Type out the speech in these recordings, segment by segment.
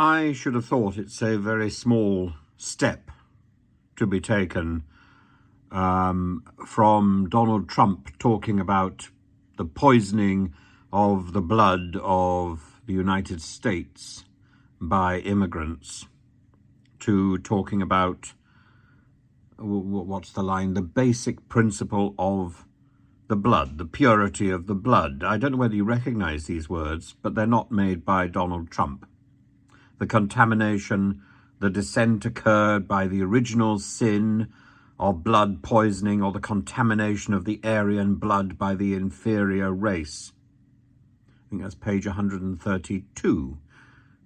I should have thought it's a very small step to be taken from Donald Trump talking about the poisoning of the blood of the United States by immigrants to talking about, what's the line, the basic principle of the blood, the purity of the blood. I don't know whether you recognize these words, but they're not made by Donald Trump. The contamination, the descent occurred by the original sin of blood poisoning, or the contamination of the Aryan blood by the inferior race. I think that's page 132.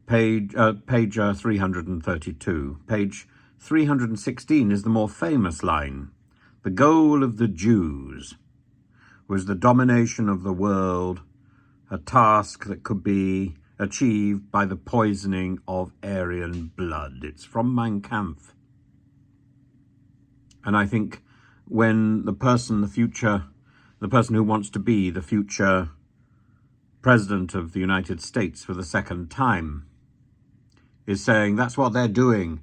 Page 332. Page 316 is the more famous line. The goal of the Jews was the domination of the world, a task that could be achieved by the poisoning of Aryan blood. It's from Mein Kampf. And I think when the person who wants to be the future president of the United States for the second time is saying that's what they're doing.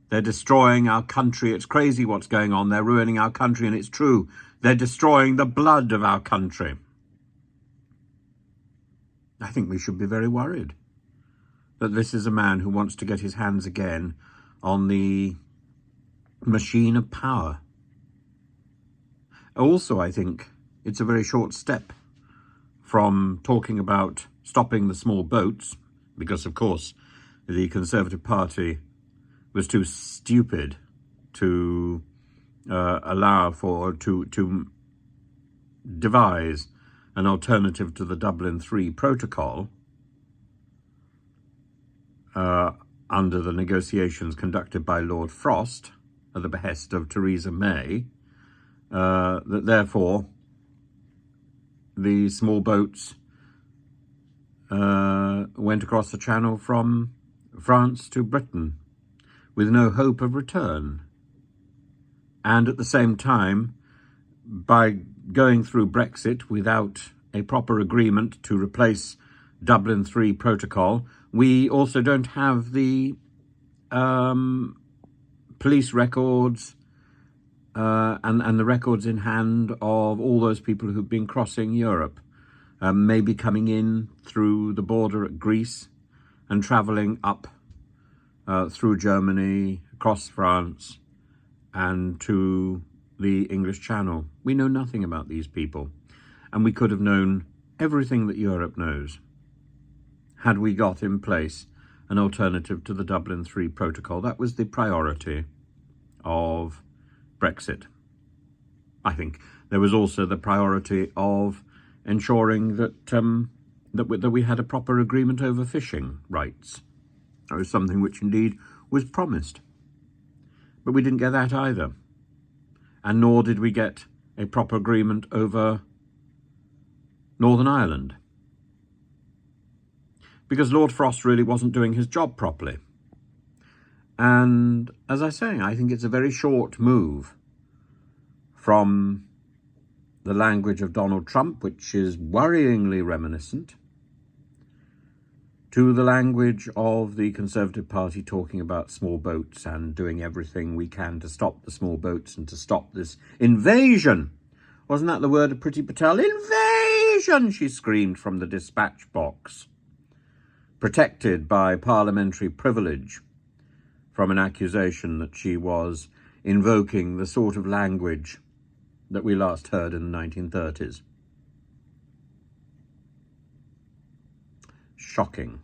They're destroying our country. It's crazy what's going on. They're ruining our country, and it's true. They're destroying the blood of our country. I think we should be very worried that this is a man who wants to get his hands again on the machine of power. Also, I think it's a very short step from talking about stopping the small boats, because, of course, the Conservative Party was too stupid to to devise an alternative to the Dublin III Protocol under the negotiations conducted by Lord Frost at the behest of Theresa May, that therefore the small boats went across the channel from France to Britain with no hope of return. And at the same time, by going through Brexit without a proper agreement to replace Dublin III Protocol, we also don't have the police records and the records in hand of all those people who've been crossing Europe, maybe coming in through the border at Greece and travelling up through Germany, across France, and to the English Channel. We know nothing about these people, and we could have known everything that Europe knows had we got in place an alternative to the Dublin III Protocol. That was the priority of Brexit. I think there was also the priority of ensuring that that we had a proper agreement over fishing rights. That was something which indeed was promised. But we didn't get that either. And nor did we get a proper agreement over Northern Ireland, because Lord Frost really wasn't doing his job properly. And as I say, I think it's a very short move from the language of Donald Trump, which is worryingly reminiscent, to the language of the Conservative Party talking about small boats and doing everything we can to stop the small boats and to stop this invasion. Wasn't that the word of Priti Patel? Invasion, she screamed from the dispatch box, protected by parliamentary privilege from an accusation that she was invoking the sort of language that we last heard in the 1930s. Shocking.